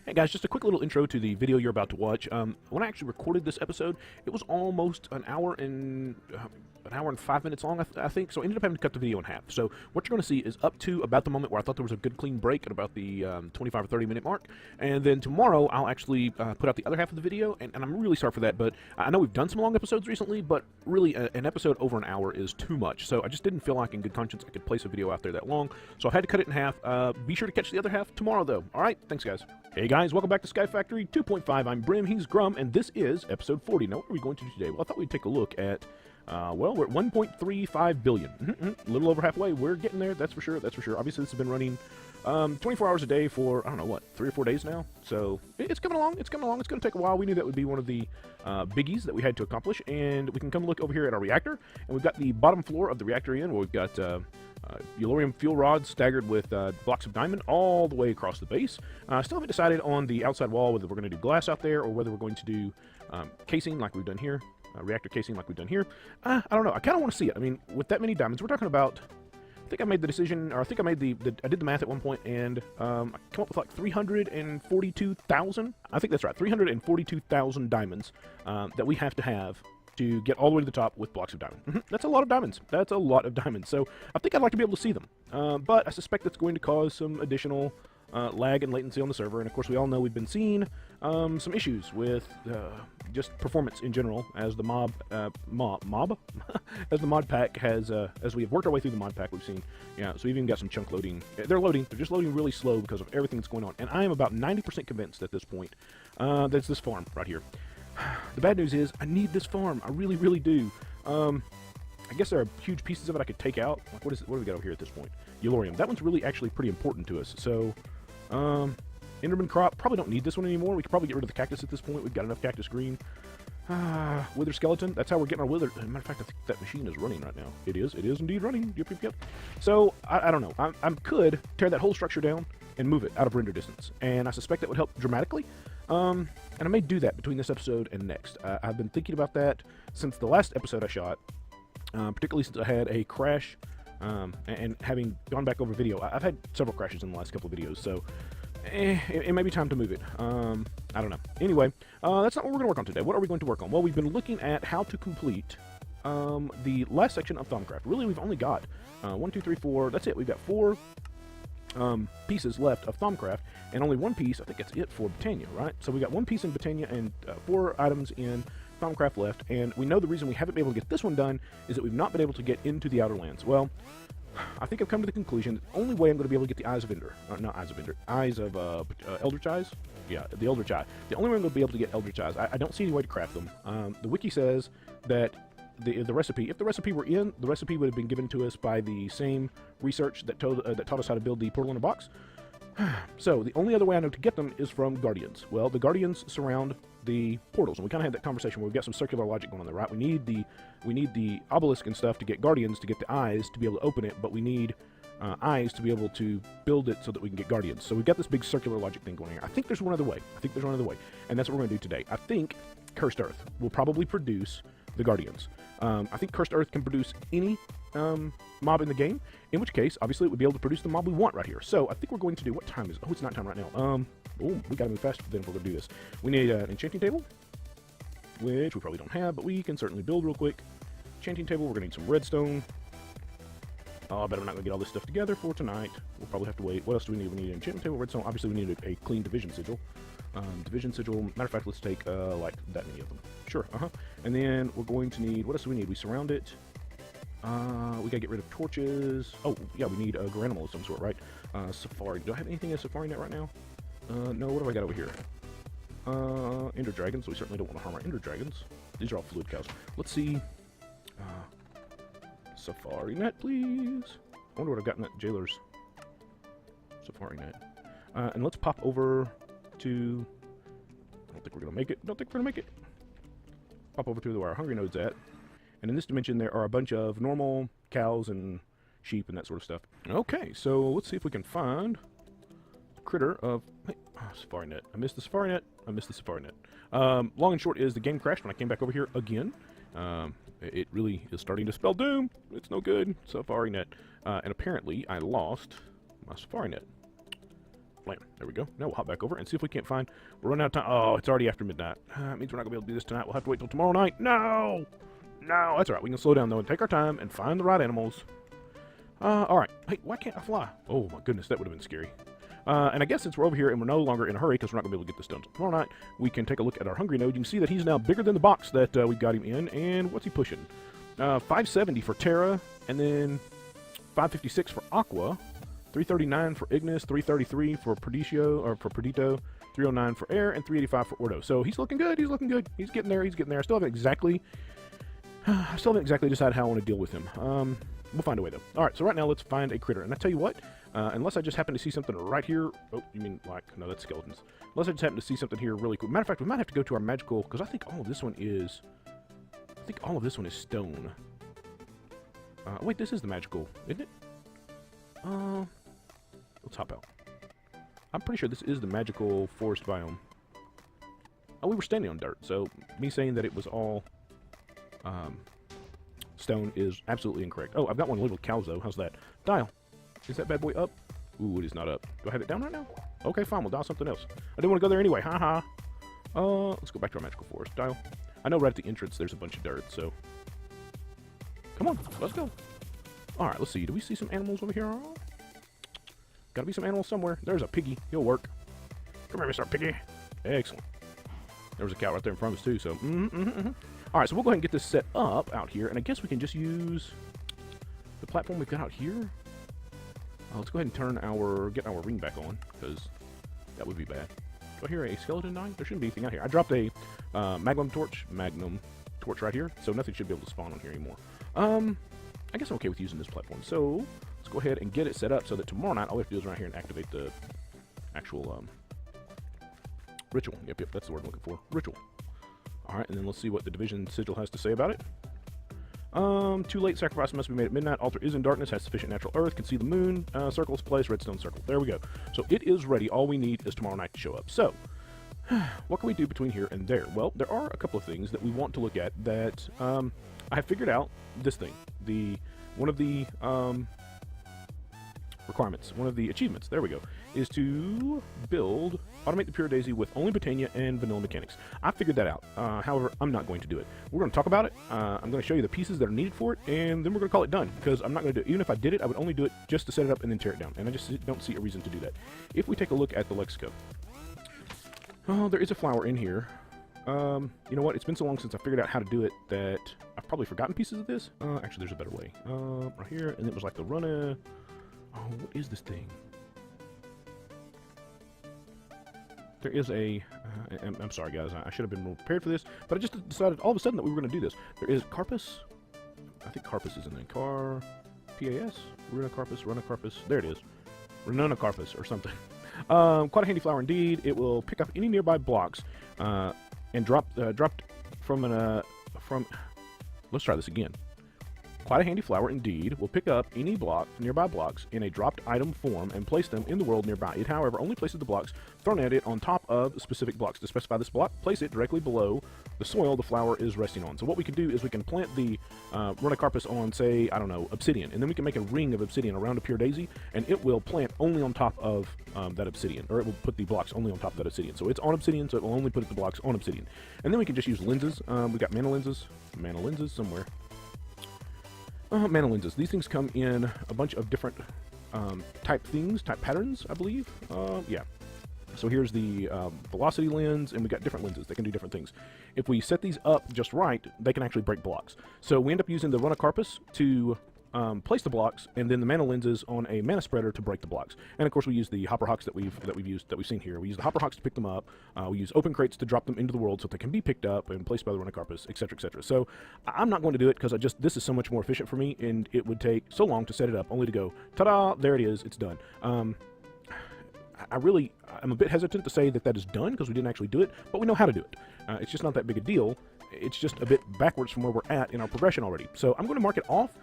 Hey guys, just a quick little intro to the video you're about to watch. When I actually recorded this episode, it was almost an hour and 5 minutes long, I think. So I ended up having to cut the video in half. So what you're going to see is up to about the moment where I thought there was a good clean break at about the 25 or 30 minute mark. And then tomorrow I'll actually put out the other half of the video. And I'm really sorry for that, but I know we've done some long episodes recently, but really an episode over an hour is too much. So I just didn't feel like in good conscience I could place a video out there that long. So I had to cut it in half. Be sure to catch the other half tomorrow though. All right, thanks guys. Hey guys, welcome back to Sky Factory 2.5. I'm Brim, he's Grum, and this is episode 40. Now, what are we going to do today? Well, I thought we'd take a look at, well, we're at 1.35 billion. A little over halfway. We're getting there, that's for sure, that's for sure. Obviously, this has been running 24 hours a day for, I don't know, what, 3 or 4 days now? So, it's coming along, it's coming along. It's going to take a while. We knew that would be one of the biggies that we had to accomplish, and we can come look over here at our reactor, and we've got the bottom floor of the reactor in, where we've got Yellorium fuel rods staggered with blocks of diamond all the way across the base. Still haven't decided on the outside wall whether we're going to do glass out there or whether we're going to do casing like we've done here, reactor casing like we've done here. I don't know. I kind of want to see it. I mean, with that many diamonds, we're talking about, I think I made the decision, or I think I made I did the math at one point, and I came up with like 342,000. I think that's right, 342,000 diamonds that we have to have to get all the way to the top with blocks of diamond. That's a lot of diamonds. That's a lot of diamonds. So I think I'd like to be able to see them. But I suspect that's going to cause some additional lag and latency on the server. And of course, we all know we've been seeing some issues with just performance in general as the as the mod pack has, as we have worked our way through the mod pack, we've seen, yeah, so we've even got some chunk loading. They're just loading really slow because of everything that's going on. And I am about 90% convinced at this point that it's this farm right here. The bad news is, I need this farm. I really, really do. I guess there are huge pieces of it I could take out. Like, what do we got over here at this point? Yellorium. That one's really actually pretty important to us. So, Enderman crop. Probably don't need this one anymore. We could probably get rid of the cactus at this point. We've got enough cactus green. Wither skeleton. That's how we're getting our wither. As a matter of fact, I think that machine is running right now. It is indeed running. Yep, yep, yep. So, I don't know. I could tear that whole structure down and move it out of render distance. And I suspect that would help dramatically. And I may do that between this episode and next. I've been thinking about that since the last episode I shot, particularly since I had a crash, and having gone back over video, I've had several crashes in the last couple of videos, so it may be time to move it. I don't know. Anyway, that's not what we're going to work on today. What are we going to work on? Well, we've been looking at how to complete the last section of Thaumcraft. Really, we've only got 1, 2, 3, 4, that's it. We've got 4 pieces left of Thaumcraft, and only 1 piece, I think that's it for Britannia, right? So we got 1 piece in Britannia and 4 items in Thaumcraft left, and we know the reason we haven't been able to get this one done is that we've not been able to get into the Outer Lands. Well, I think I've come to the conclusion that the only way I'm going to be able to get the Eyes of Ender, not Eyes of Ender, Eyes of Eldritch Eyes? Yeah, the Eldritch Eye. The only way I'm going to be able to get Eldritch Eyes, I don't see any way to craft them. The wiki says that the recipe, if the recipe were in, the recipe would have been given to us by the same research that taught us how to build the portal in a box. So the only other way I know to get them is from Guardians. Well, the Guardians surround the portals, and we kind of had that conversation where we've got some circular logic going on there, right? We need the obelisk and stuff to get Guardians to get the eyes to be able to open it, but we need eyes to be able to build it so that we can get Guardians. So we've got this big circular logic thing going on here. I think there's one other way. And that's what we're going to do today. I think Cursed Earth will probably produce the Guardians. I think Cursed Earth can produce any mob in the game, in which case, obviously, it would be able to produce the mob we want right here. So I think we're going to do, what time is it? Oh, it's nighttime right now. Oh, we gotta move faster then if we're gonna do this. We need an enchanting table, which we probably don't have, but we can certainly build real quick. Enchanting table, we're gonna need some redstone. Oh, I bet I'm not gonna get all this stuff together for tonight. We'll probably have to wait. What else do we need? We need an enchanting table, redstone. Obviously, we need a clean division sigil. Division sigil, matter of fact, let's take like that many of them. Sure, And then we're going to need, what else do we need? We surround it. We gotta get rid of torches. Oh, yeah, we need a Garanimal of some sort, right? Safari. Do I have anything in Safari Net right now? No, what do I got over here? Ender Dragons. We certainly don't want to harm our Ender Dragons. These are all fluid cows. Let's see. Safari Net, please. I wonder what I've got in that jailer's Safari Net. And let's pop over to... I don't think we're gonna make it. Pop over to where our hungry node's at. And in this dimension, there are a bunch of normal cows and sheep and that sort of stuff. Okay, so let's see if we can find a critter of... Hey, Safari Net. I missed the Safari Net. Long and short is the game crashed when I came back over here again. It really is starting to spell doom. It's no good. Safari Net. And apparently, I lost my Safari Net. Blam. There we go. Now we'll hop back over and see if we can't find... We're running out of time. Oh, it's already after midnight. It means we're not going to be able to do this tonight. We'll have to wait till tomorrow night. No! No, that's all right. We can slow down, though, and take our time and find the right animals. All right. Hey, why can't I fly? Oh, my goodness. That would have been scary. And I guess since we're over here and we're no longer in a hurry because we're not going to be able to get this done until tomorrow night, we can take a look at our hungry node. You can see that he's now bigger than the box that we've got him in. And what's he pushing? 570 for Terra, and then 556 for Aqua, 339 for Ignis, 333 for Perdito, 309 for Air, and 385 for Ordo. So he's looking good. He's looking good. He's getting there. He's getting there. I still haven't exactly decided how I want to deal with him. We'll find a way, though. All right, so right now let's find a critter. And I tell you what, unless I just happen to see something right here. Oh, you mean like, no, that's skeletons. Unless I just happen to see something here really cool. Matter of fact, we might have to go to our magical, because I think all of this one is stone. Wait, this is the magical, isn't it? Let's hop out. I'm pretty sure this is the magical forest biome. Oh, we were standing on dirt, so me saying that it was all stone is absolutely incorrect. Oh, I've got one little cows, though. How's that? Dial. Is that bad boy up? Ooh, it is not up. Do I have it down right now? Okay, fine. We'll dial something else. I didn't want to go there anyway. Haha. Let's go back to our magical forest. Dial. I know right at the entrance there's a bunch of dirt, so... Come on. Let's go. All right, let's see. Do we see some animals over here? Gotta be some animals somewhere. There's a piggy. He'll work. Come here, Mr. Piggy. Excellent. There was a cow right there in front of us, too, so... All right, so we'll go ahead and get this set up out here, and I guess we can just use the platform we've got out here. Let's go ahead and get our ring back on, because that would be bad. Do I hear a skeleton dying? There shouldn't be anything out here. I dropped a magnum torch right here, so nothing should be able to spawn on here anymore. I guess I'm okay with using this platform, so let's go ahead and get it set up so that tomorrow night all we have to do is run out here and activate the actual ritual. Yep, that's the word I'm looking for. Ritual. Alright, and then let's see what the division sigil has to say about it. Too late, sacrifice must be made at midnight. Altar is in darkness, has sufficient natural earth, can see the moon, circle is placed, redstone circle. There we go. So it is ready. All we need is tomorrow night to show up. So, what can we do between here and there? Well, there are a couple of things that we want to look at that I have figured out this thing. One of the requirements, one of the achievements, there we go, is to automate the Pure Daisy with only Botania and vanilla mechanics. I figured that out. However, I'm not going to do it. We're going to talk about it. I'm going to show you the pieces that are needed for it, and then we're going to call it done, because I'm not going to do it. Even if I did it, I would only do it just to set it up and then tear it down, and I just don't see a reason to do that. If we take a look at the Lexico, there is a flower in here. You know what? It's been so long since I figured out how to do it that I've probably forgotten pieces of this. Actually, there's a better way. Right here, and it was like the runner. Oh, what is this thing? There is a... I'm sorry, guys. I should have been more prepared for this, but I just decided all of a sudden that we were going to do this. There is Carpus. I think Carpus is in there. P-A-S? Runa-Carpus. There it is. Renona-Carpus or something. Quite a handy flower indeed. It will pick up any nearby blocks and dropped from let's try this again. Quite a handy flower indeed. Will pick up any nearby blocks in a dropped item form and place them in the world nearby. It, however, only places the blocks thrown at it on top of specific blocks. To specify this block, place it directly below the soil the flower is resting on. So what we can do is we can plant the Runicarpus on, say, I don't know, obsidian, and then we can make a ring of obsidian around a pure daisy, and it will plant only on top of that obsidian, or it will put the blocks only on top of that obsidian. So it's on obsidian, so it will only put the blocks on obsidian. And then we can just use lenses. We got mana lenses somewhere. Mana lenses. These things come in a bunch of different type patterns, I believe. Yeah. So here's the velocity lens, and we got different lenses. They can do different things. If we set these up just right, they can actually break blocks. So we end up using the Runicarpus to place the blocks, and then the mana lenses on a mana spreader to break the blocks. And of course, we use the hopper hawks that we've seen here. We use the hopper hawks to pick them up. We use open crates to drop them into the world so that they can be picked up and placed by the Runicarpus, etc., etc. So I'm not going to do it because this is so much more efficient for me, and it would take so long to set it up, only to go, ta-da! There it is. It's done. I'm a bit hesitant to say that is done because we didn't actually do it, but we know how to do it. It's just not that big a deal. It's just a bit backwards from where we're at in our progression already. So I'm going to mark it off.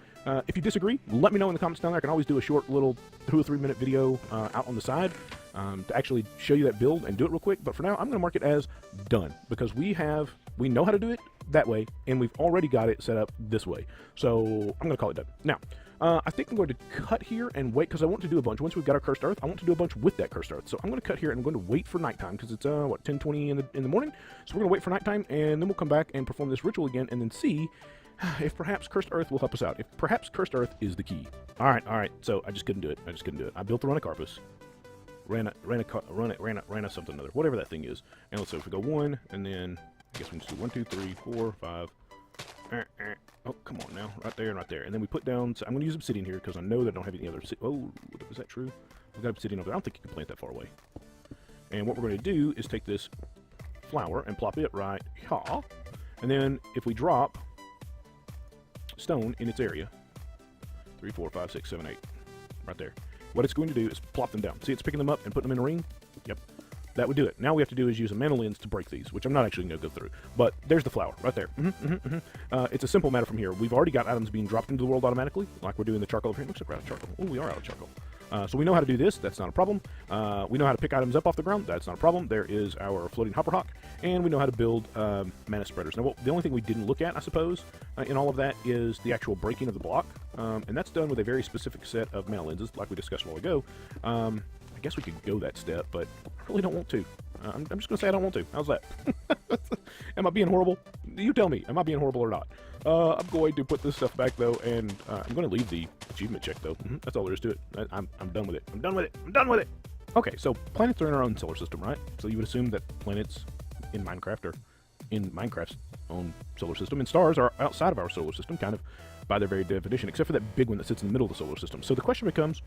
If you disagree, let me know in the comments down there. I can always do a short little 2 or 3 minute video out on the side to actually show you that build and do it real quick. But for now, I'm going to mark it as done because we know how to do it that way, and we've already got it set up this way. So I'm going to call it done. Now, I think I'm going to cut here and wait, because I want to do a bunch. Once we've got our cursed earth, I want to do a bunch with that cursed earth. So I'm going to cut here, and I'm going to wait for nighttime, because it's, what, 10:20 in the morning? So we're going to wait for nighttime, and then we'll come back and perform this ritual again, and then see if perhaps cursed earth will help us out. If perhaps cursed earth is the key. All right. So I just couldn't do it. I built the Rhinocarpus. Ran a something or other, whatever that thing is. And let's say if we go 1, and then I guess we can just do 1, 2, 3, 4, 5. Oh, come on now, right there and right there. And then we put down. So I'm going to use obsidian here because I know that I don't have any other. Oh, is that true? We've got obsidian over there. I don't think you can plant that far away. And what we're going to do is take this flower and plop it right here. And then if we drop stone in its area, 3, 4, 5, 6, 7, 8, right there. What it's going to do is plop them down. See, it's picking them up and putting them in a ring? Yep. That would do it. Now we have to do is use a mana lens to break these, which I'm not actually going to go through. But there's the flower, right there. It's a simple matter from here. We've already got items being dropped into the world automatically, like we're doing the charcoal over here. Looks like we're out of charcoal. Oh, we are out of charcoal. So we know how to do this. That's not a problem. We know how to pick items up off the ground. That's not a problem. There is our floating hopper hawk. And we know how to build mana spreaders. Now, the only thing we didn't look at, I suppose, in all of that is the actual breaking of the block. And that's done with a very specific set of mana lenses, like we discussed a while ago. I guess we could go that step, but I really don't want to. I'm just going to say I don't want to. How's that? Am I being horrible? You tell me. Am I being horrible or not? I'm going to put this stuff back, though, and I'm going to leave the achievement check, though. That's all there is to it. I'm done with it. I'm done with it. I'm done with it. Okay, so planets are in our own solar system, right? So you would assume that planets in Minecraft are in Minecraft's own solar system, and stars are outside of our solar system, kind of by their very definition, except for that big one that sits in the middle of the solar system. So the question becomes,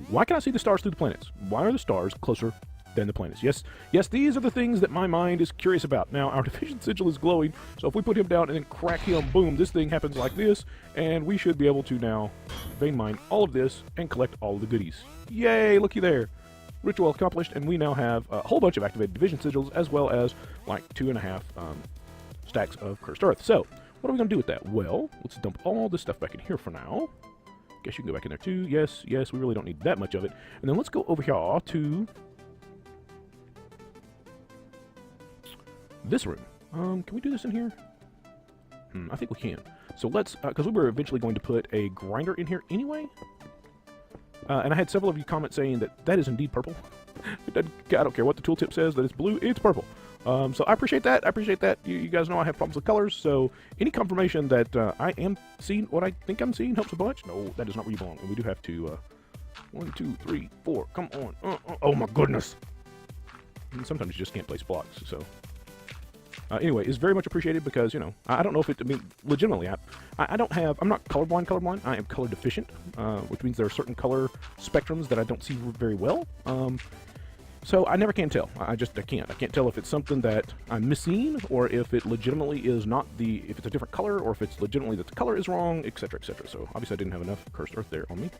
why can I see the stars through the planets? Why are the stars closer than the planets? Yes, these are the things that my mind is curious about. Now, our division sigil is glowing, so if we put him down and then crack him, boom, this thing happens like this, and we should be able to now vein mine all of this and collect all of the goodies. Yay, looky there. Ritual accomplished, and we now have a whole bunch of activated division sigils, as well as like 2.5 stacks of cursed earth. So, what are we going to do with that? Well, let's dump all this stuff back in here for now. Guess you can go back in there too. Yes, we really don't need that much of it. And then let's go over here to this room. Can we do this in here? I think we can. So let's, because we were eventually going to put a grinder in here anyway. And I had several of you comment saying that is indeed purple. I don't care what the tooltip says, that it's blue, it's purple. So I appreciate that. You guys know I have problems with colors, so any confirmation that I am seeing what I think I'm seeing helps a bunch. No, that is not where you belong. And we do have to, 1, 2, 3, 4, come on. Oh my goodness. And sometimes you just can't place blocks, so. Anyway, it's very much appreciated because, you know, I don't know if it, I mean, legitimately, I'm not colorblind, I am color deficient, which means there are certain color spectrums that I don't see very well. So I never can tell. I can't tell if it's something that I'm missing, or if it legitimately is not if it's a different color, or if it's legitimately that the color is wrong, etc., etc. So obviously I didn't have enough cursed earth there on me.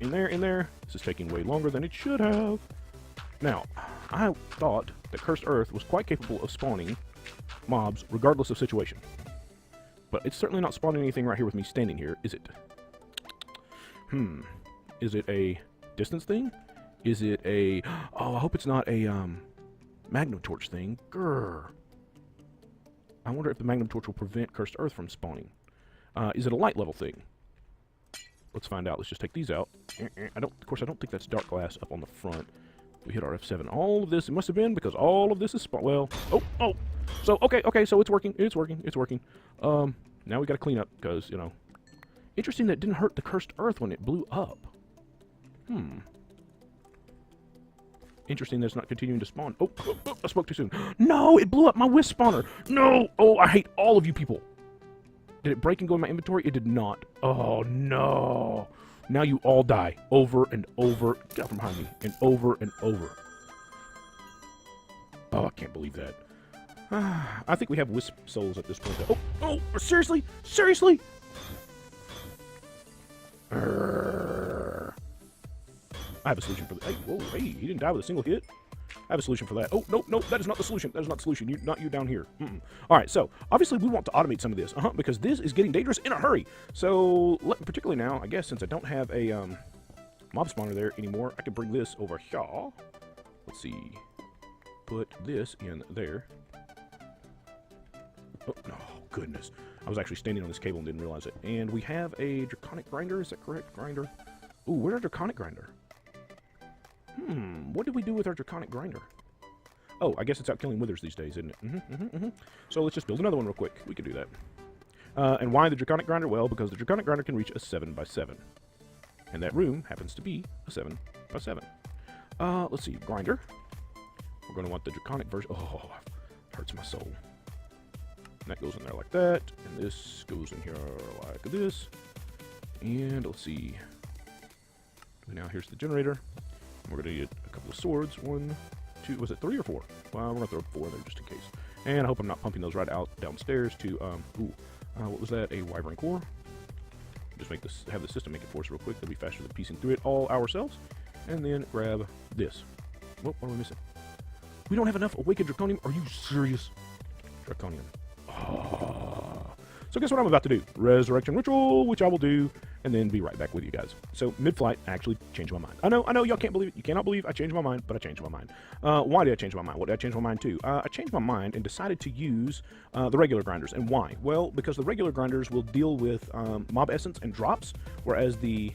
In there. This is taking way longer than it should have. Now, I thought that cursed earth was quite capable of spawning mobs regardless of situation. But it's certainly not spawning anything right here with me standing here, is it? Is it a distance thing? Is it a... Oh, I hope it's not a Magnum Torch thing. Grrr. I wonder if the Magnum Torch will prevent cursed earth from spawning. Is it a light level thing? Let's find out. Let's just take these out. Of course, I don't think that's dark glass up on the front. We hit our F7. All of this, it must have been because all of this is well. Oh. So okay. So it's working. Now we got to clean up because, you know, interesting that it didn't hurt the cursed earth when it blew up. Interesting that it's not continuing to spawn. Oh, I spoke too soon. No, it blew up my wisp spawner. No. Oh, I hate all of you people. Did it break and go in my inventory? It did not. Oh no. Now you all die over and over. Get out from behind me. And over and over. Oh, I can't believe that. I think we have wisp souls at this point. Oh, seriously? I have a solution for that. Hey, whoa, hey, he didn't die with a single hit. I have a solution for that. Oh, no, that is not the solution. That is not the solution. Not you down here. All right, so obviously we want to automate some of this, because this is getting dangerous in a hurry. So, particularly now, I guess since I don't have a mob spawner there anymore, I can bring this over here. Let's see. Put this in there. Oh, oh, goodness. I was actually standing on this cable and didn't realize it. And we have a draconic grinder. Is that correct? Grinder. Ooh, where's our draconic grinder? What did we do with our draconic grinder? Oh, I guess it's out killing withers these days, isn't it? So let's just build another one real quick. We can do that. And why the draconic grinder? Well, because the draconic grinder can reach a 7x7. And that room happens to be a 7x7. Let's see. Grinder. We're going to want the draconic version. Oh, it hurts my soul. And that goes in there like that. And this goes in here like this. And let's see. Now here's the generator. We're going to get a couple of swords. 1, 2, was it 3 or 4? Well, we're going to throw 4 in there just in case. And I hope I'm not pumping those right out downstairs to, what was that? A wyvern core. Just make this, have the system make it for us real quick. That'll be faster than piecing through it all ourselves. And then grab this. What are we missing? We don't have enough awakened draconium. Are you serious? Draconium. Oh. So guess what I'm about to do? Resurrection ritual, which I will do, and then be right back with you guys. So mid-flight, I actually changed my mind. I know, y'all can't believe it. You cannot believe I changed my mind, but I changed my mind. Why did I change my mind? What did I change my mind to? I changed my mind and decided to use the regular grinders. And why? Well, because the regular grinders will deal with mob essence and drops, whereas the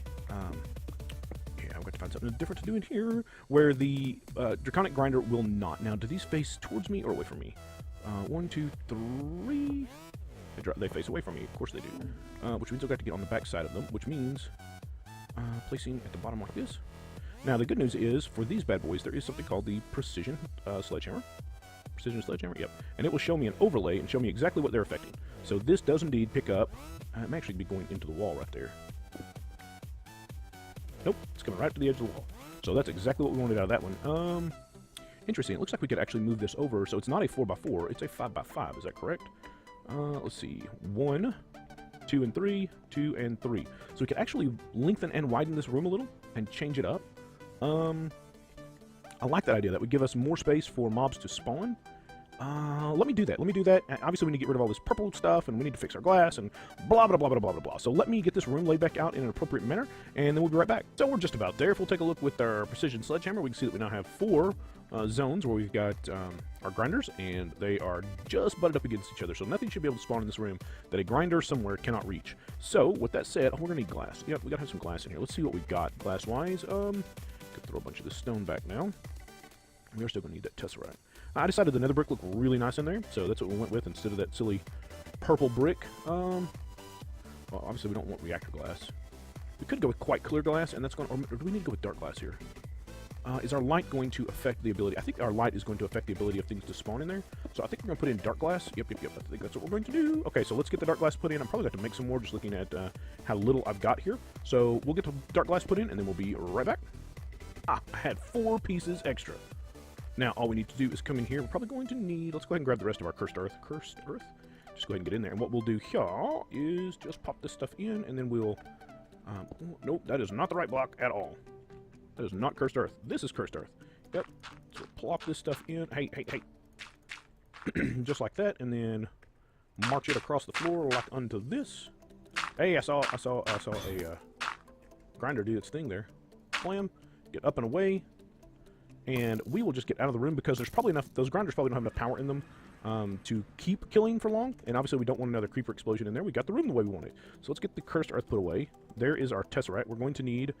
I've got to find something different to do in here, where the draconic grinder will not. Now, do these face towards me or away from me? 1, 2, 3. They face away from me. Of course they do. Which means I've got to get on the back side of them, which means placing at the bottom like this. Now, the good news is, for these bad boys, there is something called the Precision Sledgehammer. Precision Sledgehammer, yep. And it will show me an overlay and show me exactly what they're affecting. So this does indeed pick up. I'm actually be going into the wall right there. Nope, it's coming right to the edge of the wall. So that's exactly what we wanted out of that one. Interesting. It looks like we could actually move this over. So it's not a 4x4, it's a 5x5. Is that correct? Let's see. 1, 2, and 3, 2, and 3. So we could actually lengthen and widen this room a little and change it up. I like that idea. That would give us more space for mobs to spawn. Let me do that. Obviously, we need to get rid of all this purple stuff, and we need to fix our glass, and blah, blah, blah, blah, blah, blah, blah. So let me get this room laid back out in an appropriate manner, and then we'll be right back. So we're just about there. If we'll take a look with our Precision Sledgehammer, we can see that we now have 4 zones where we've got our grinders, and they are just butted up against each other. So nothing should be able to spawn in this room that a grinder somewhere cannot reach. So with that said, we're going to need glass. Yep, we got to have some glass in here. Let's see what we've got glass-wise. Could throw a bunch of this stone back now. We are still going to need that tesseract. I decided the nether brick looked really nice in there, so that's what we went with instead of that silly purple brick. Well, obviously we don't want reactor glass. We could go with quite clear glass, and that's going. Or do we need to go with dark glass here? Is our light going to affect the ability? I think our light is going to affect the ability of things to spawn in there. So I think we're going to put in dark glass. Yep. I think that's what we're going to do. Okay, so let's get the dark glass put in. I'm probably going to make some more just looking at how little I've got here. So we'll get the dark glass put in, and then we'll be right back. I had 4 pieces extra. Now, all we need to do is come in here. We're probably going to need... Let's go ahead and grab the rest of our cursed earth. Cursed earth? Just go ahead and get in there. And what we'll do here is just pop this stuff in, and then we'll... nope, that is not the right block at all. That is not cursed earth. This is cursed earth. Yep. So we'll plop this stuff in. Hey. Just like that, and then march it across the floor like unto this. Hey, I saw a grinder do its thing there. Slam. Get up and away. And we will just get out of the room because there's probably enough, those grinders probably don't have enough power in them to keep killing for long. And obviously we don't want another creeper explosion in there. We got the room the way we want it. So let's get the cursed earth put away. There is our tesseract. We're going to need,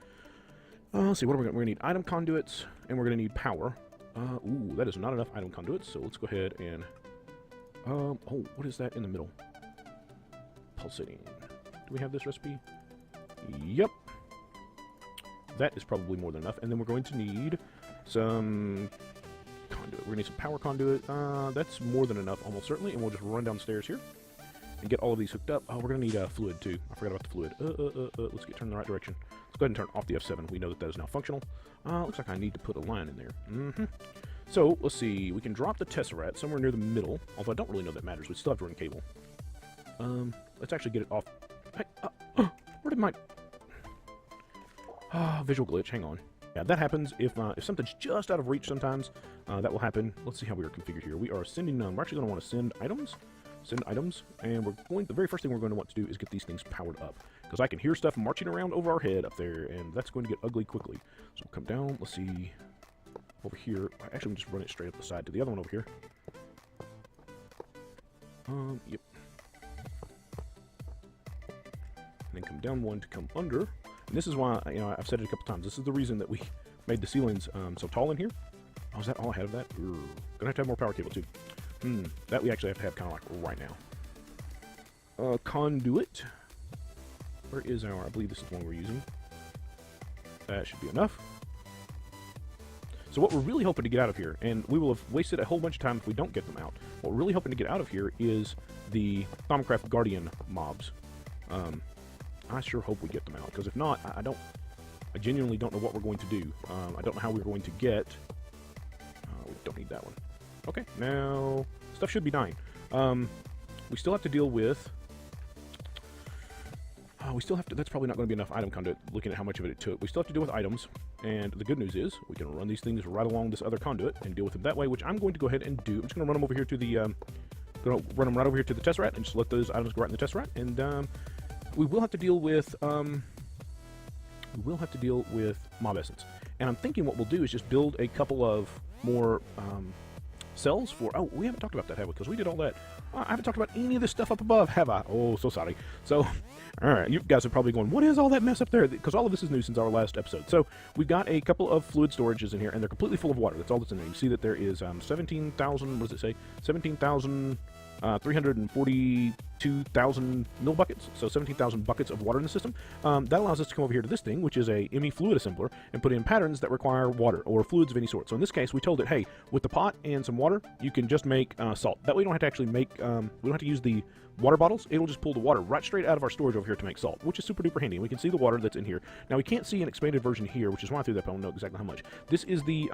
let's see, what are we going to, we're going to need item conduits, and we're going to need power. Ooh, that is not enough item conduits. So let's go ahead and, oh, what is that in the middle? Pulsating. Do we have this recipe? Yep. That is probably more than enough. And then we're going to need some conduit. We're going to need some power conduit. That's more than enough, almost certainly. And we'll just run downstairs here and get all of these hooked up. Oh, we're going to need fluid, too. I forgot about the fluid. Let's get turned in the right direction. Let's go ahead and turn off the F7. We know that that is now functional. Looks like I need to put a line in there. So, let's see. We can drop the tesseract somewhere near the middle, although I don't really know that matters. We still have to run cable. Let's actually get it off. Hey, where did my... visual glitch. Hang on. Yeah, that happens if something's just out of reach sometimes. That will happen. Let's see how we are configured here. We are sending, we're actually going to want to send items. And we're going, the very first thing we're going to want to do is get these things powered up. Because I can hear stuff marching around over our head up there, and that's going to get ugly quickly. So we'll come down, let's see, over here. Actually, we'll just run it straight up the side to the other one over here. Yep. And then come down one to come under. And this is why, you know, I've said it a couple times. This is the reason that we made the ceilings so tall in here. Oh, is that all I had of that? Gonna have to have more power cable too. That we actually have to have kind of like right now. Conduit. Where is our? I believe this is the one we're using. That should be enough. So what we're really hoping to get out of here, and we will have wasted a whole bunch of time if we don't get them out. What we're really hoping to get out of here is the Thaumcraft Guardian mobs. I sure hope we get them out, because if not, I genuinely don't know what we're going to do. I don't know how we're going to get. We don't need that one. Okay, now stuff should be dying. We still have to deal with. We still have to. That's probably not going to be enough item conduit. Looking at how much of it took, we still have to deal with items. And the good news is we can run these things right along this other conduit and deal with them that way, which I'm going to go ahead and do. I'm just going to run them over here to the. Going to run them right over here to the Tesseract and just let those items go right in the Tesseract. And we will have to deal with. Mob essence. And I'm thinking what we'll do is just build a couple of more cells for. Oh, we haven't talked about that, have we? Because we did all that. I haven't talked about any of this stuff up above, have I? Oh, so sorry. So, all right, you guys are probably going, what is all that mess up there? Because all of this is new since our last episode. So we've got a couple of fluid storages in here, and they're completely full of water. That's all that's in there. You see that there is 17,000, what does it say? 17,342,000 mil buckets, so 17,000 buckets of water in the system. That allows us to come over here to this thing, which is a ME fluid assembler, and put in patterns that require water or fluids of any sort. So in this case, we told it, hey, with the pot and some water, you can just make salt. That way, you don't have to actually make. We don't have to use the water bottles. It'll just pull the water right straight out of our storage over here to make salt, which is super duper handy. We can see the water that's in here. Now we can't see an expanded version here, which is why I threw that. I don't know exactly how much. This is the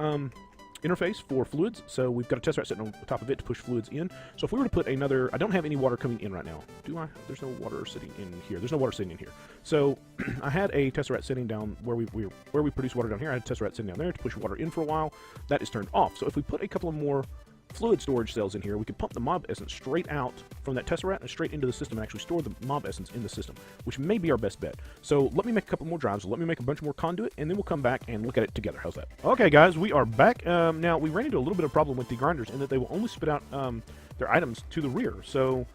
interface for fluids, so we've got a Tesseract sitting on top of it to push fluids in. So if we were to put another, I don't have any water coming in right now, do I? There's no water sitting in here. There's no water sitting in here. So I had a Tesseract sitting down where we produce water down here. I had a Tesseract sitting down there to push water in for a while. That is turned off. So if we put a couple of more fluid storage cells in here, we could pump the mob essence straight out from that Tesseract and straight into the system and actually store the mob essence in the system, which may be our best bet. So let me make a couple more drives, let me make a bunch more conduit, and then we'll come back and look at it together. How's that? Okay, guys, we are back. Now, we ran into a little bit of problem with the grinders in that they will only spit out their items to the rear. So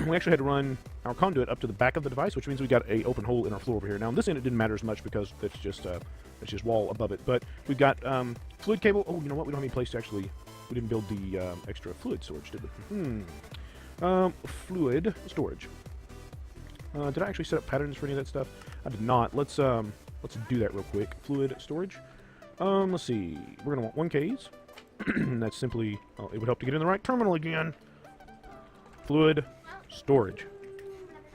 we actually had to run our conduit up to the back of the device, which means we got a open hole in our floor over here. Now, on this end, it didn't matter as much because that's just wall above it. But we've got fluid cable. Oh, you know what? We don't have any place to actually. We didn't build the extra fluid storage, did we? Fluid storage. Did I actually set up patterns for any of that stuff? I did not. Let's do that real quick. Fluid storage. Let's see. We're gonna want 1Ks. That's simply. Oh, it would help to get in the right terminal again. Fluid storage.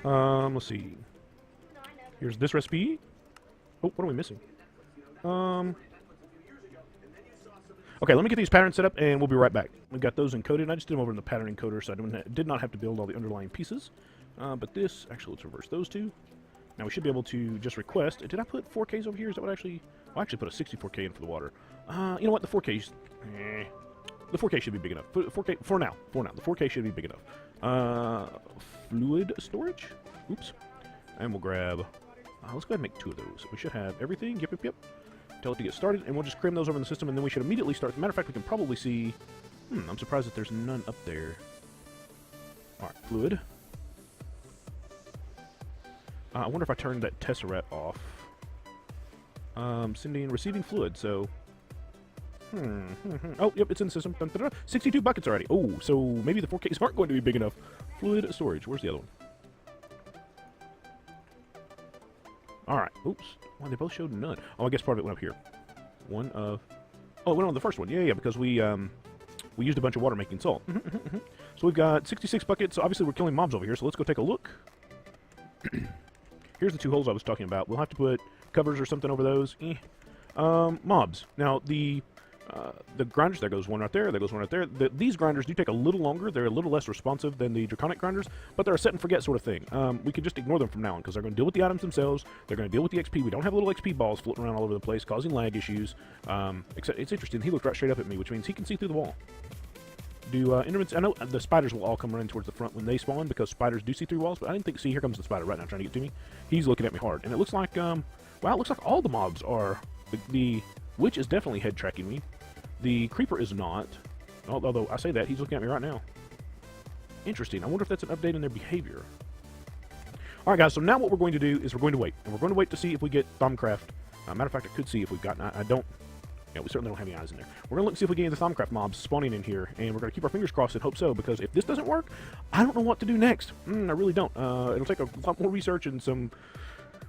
Let's see. Here's this recipe. Oh, what are we missing? Okay, let me get these patterns set up, and we'll be right back. We've got those encoded. I just did them over in the pattern encoder, so I did not have to build all the underlying pieces. But this, actually, let's reverse those two. Now, we should be able to just request. Did I put 4Ks over here? Is that what I actually put a 64K in for the water. You know what? The 4Ks, the 4K should be big enough. 4K, for now. The 4K should be big enough. Fluid storage? Oops. And we'll grab, let's go ahead and make 2 of those. We should have everything. Yep. Tell it to get started, and we'll just cram those over in the system, and then we should immediately start. As a matter of fact, we can probably see. I'm surprised that there's none up there. All right, fluid. I wonder if I turned that Tesseract off. Receiving fluid. So. Oh, yep, it's in the system. 62 buckets already. Oh, so maybe the 4Ks aren't going to be big enough. Fluid storage. Where's the other one? All right. Oops. Well, they both showed none. Oh, I guess part of it went up here. One of. Oh, it went on the first one. Yeah, because we used a bunch of water making salt. So we've got 66 buckets. So obviously we're killing mobs over here. So let's go take a look. Here's the 2 holes I was talking about. We'll have to put covers or something over those. Mobs. Now the grinders, there goes one right there, there goes one right there. These grinders do take a little longer. They're a little less responsive than the draconic grinders, but they're a set and forget sort of thing. We can just ignore them from now on because they're going to deal with the items themselves. They're going to deal with the XP. We don't have little XP balls floating around all over the place causing lag issues. Except it's interesting. He looked right straight up at me, which means he can see through the wall. Do Endermans, I know the spiders will all come running towards the front when they spawn because spiders do see through walls, but I didn't think, see, here comes the spider right now trying to get to me. He's looking at me hard, and it looks like, wow, it looks like all the mobs are. The witch is definitely head tracking me. The creeper is not, although I say that, he's looking at me right now. Interesting. I wonder if that's an update in their behavior. All right, guys, so now what we're going to do is we're going to wait. And we're going to wait to see if we get Thaumcraft. Matter of fact, I could see if we've gotten... I don't... Yeah, we certainly don't have any eyes in there. We're going to look and see if we get any of the Thaumcraft mobs spawning in here, and we're going to keep our fingers crossed and hope so, because if this doesn't work, I don't know what to do next. I really don't. It'll take a lot more research and some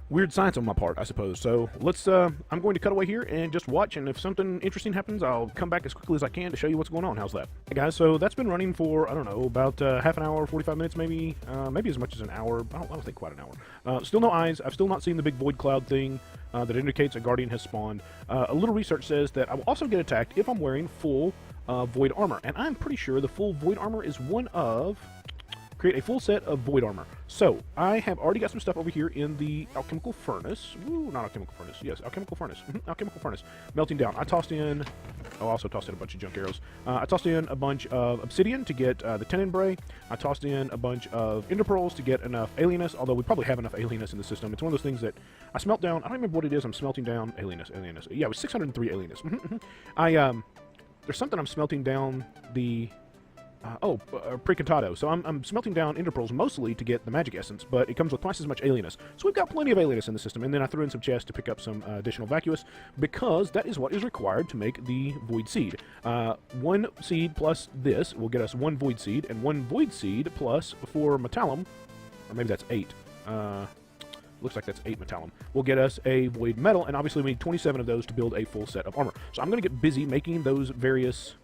weird science on my part, I suppose. So let's... I'm going to cut away here and just watch, and if something interesting happens, I'll come back as quickly as I can to show you what's going on. How's that? Hey, guys, so that's been running for, I don't know, about half an hour, 45 minutes maybe, maybe as much as an hour. I don't think quite an hour. Still no eyes. I've still not seen the big void cloud thing that indicates a guardian has spawned. A little research says that I will also get attacked if I'm wearing full void armor, and I'm pretty sure the full void armor is one of... Create a full set of void armor. So, I have already got some stuff over here in the alchemical furnace. Ooh, not alchemical furnace. Yes, alchemical furnace. Alchemical furnace. Melting down. I tossed in... Oh, I also tossed in a bunch of junk arrows. I tossed in a bunch of obsidian to get the tenebrae. I tossed in a bunch of ender pearls to get enough alienus, although we probably have enough alienus in the system. It's one of those things that I smelt down. I don't remember what it is I'm smelting down. Alienus. Yeah, it was 603 alienus. There's something I'm smelting down the... Precantado. So I'm smelting down ender pearls mostly to get the magic essence, but it comes with twice as much alienus. So we've got plenty of alienus in the system, and then I threw in some chests to pick up some additional vacuous, because that is what is required to make the void seed. 1 seed plus this will get us 1 void seed, and 1 void seed plus 4 metallum, or maybe that's 8. Looks like that's 8 metallum. Will get us a void metal, and obviously we need 27 of those to build a full set of armor. So I'm going to get busy making those various...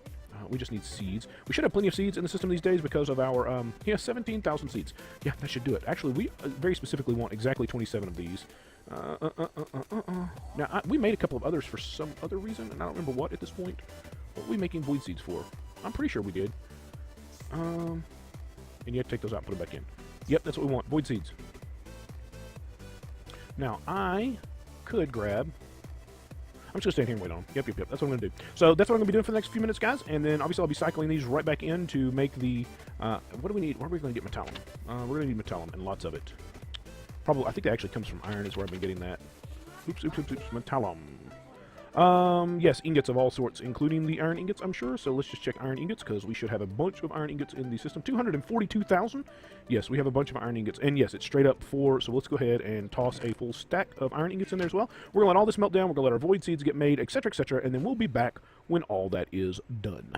we just need seeds. We should have plenty of seeds in the system these days because of our, 17,000 seeds. Yeah, that should do it. Actually, we very specifically want exactly 27 of these. Now, we made a couple of others for some other reason, and I don't remember what at this point. What were we making void seeds for? I'm pretty sure we did. And you have to take those out and put them back in. Yep, that's what we want. Void seeds. Now, I could grab... I'm just going to stand here and wait on them. Yep. That's what I'm going to do. So that's what I'm going to be doing for the next few minutes, guys. And then, obviously, I'll be cycling these right back in to make the... what do we need? Where are we going to get metallum? We're going to need metallum, and lots of it. Probably, I think that actually comes from iron is where I've been getting that. Oops. Metallum. Yes, ingots of all sorts, including the iron ingots, I'm sure. So let's just check iron ingots, because we should have a bunch of iron ingots in the system. 242,000. Yes, we have a bunch of iron ingots. And yes, it's straight up 4. So let's go ahead and toss a full stack of iron ingots in there as well. We're going to let all this melt down. We're going to let our void seeds get made, etc., etc. And then we'll be back when all that is done.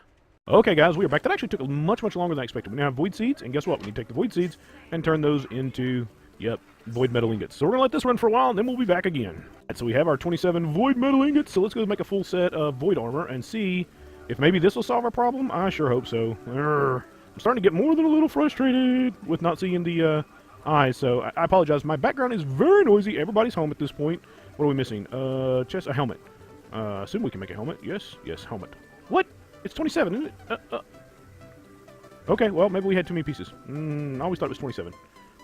Okay, guys, we are back. That actually took much, much longer than I expected. We now have void seeds. And guess what? We need to take the void seeds and turn those into... Yep, void metal ingots. So we're going to let this run for a while, and then we'll be back again. Right, so we have our 27 void metal ingots, so let's go make a full set of void armor and see if maybe this will solve our problem. I sure hope so. I'm starting to get more than a little frustrated with not seeing the eyes, so I apologize. My background is very noisy. Everybody's home at this point. What are we missing? Chest, a helmet. Assume we can make a helmet. Yes, helmet. What? It's 27, isn't it? Okay, well, maybe we had too many pieces. I always thought it was 27.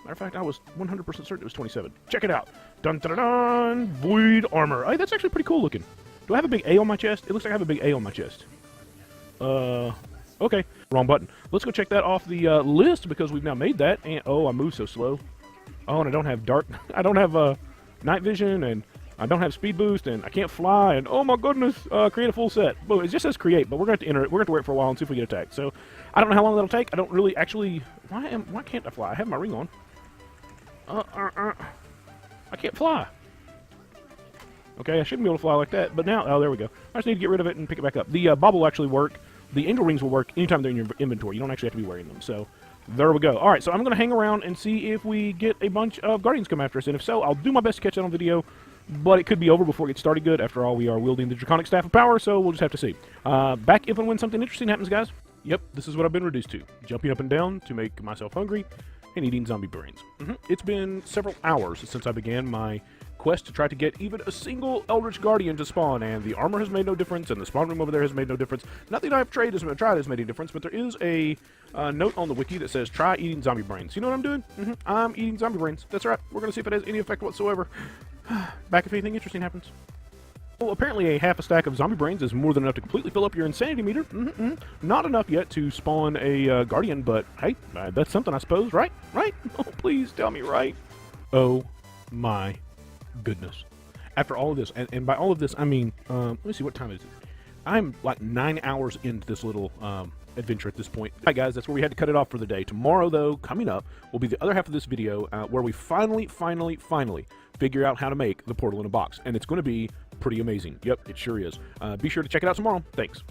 Matter of fact, I was 100% certain it was 27. Check it out. Dun dun dun dun! Void armor. Hey, that's actually pretty cool looking. Do I have a big A on my chest? It looks like I have a big A on my chest. Okay. Wrong button. Let's go check that off the list, because we've now made that. And oh, I move so slow. Oh, and I don't have dark... I don't have night vision, and I don't have speed boost, and I can't fly, and oh my goodness, create a full set. Well, it just says create, but we're going to have to enter it. We're going to have to wait for a while and see if we get attacked. So, I don't know how long that'll take. I don't really actually... Why can't I fly? I have my ring on. I can't fly. Okay, I shouldn't be able to fly like that, but now, oh, there we go. I just need to get rid of it and pick it back up. The bob will actually work. The angel rings will work anytime they're in your inventory. You don't actually have to be wearing them, so there we go. All right, so I'm going to hang around and see if we get a bunch of guardians come after us, and if so, I'll do my best to catch that on video, but it could be over before it gets started good. After all, we are wielding the Draconic Staff of Power, so we'll just have to see. Back if and when something interesting happens, guys. Yep, this is what I've been reduced to. Jumping up and down to make myself hungry, and eating zombie brains. It's been several hours since I began my quest to try to get even a single Eldritch Guardian to spawn, and the armor has made no difference, and the spawn room over there has made no difference. Nothing I've tried has made any difference, but there is a note on the wiki that says, try eating zombie brains. You know what I'm doing? I'm eating zombie brains. That's right. We're going to see if it has any effect whatsoever. Back if anything interesting happens. Well, apparently a half a stack of zombie brains is more than enough to completely fill up your insanity meter. Not enough yet to spawn a guardian, but hey, that's something I suppose, right? Right? Oh, please tell me right. Oh my goodness. After all of this, and by all of this, I mean, let me see, what time is it? I'm like 9 hours into this little adventure at this point. All right, guys, that's where we had to cut it off for the day. Tomorrow, though, coming up, will be the other half of this video where we finally figure out how to make the portal in a box. And it's going to be pretty amazing. Yep, it sure is. Be sure to check it out tomorrow. Thanks.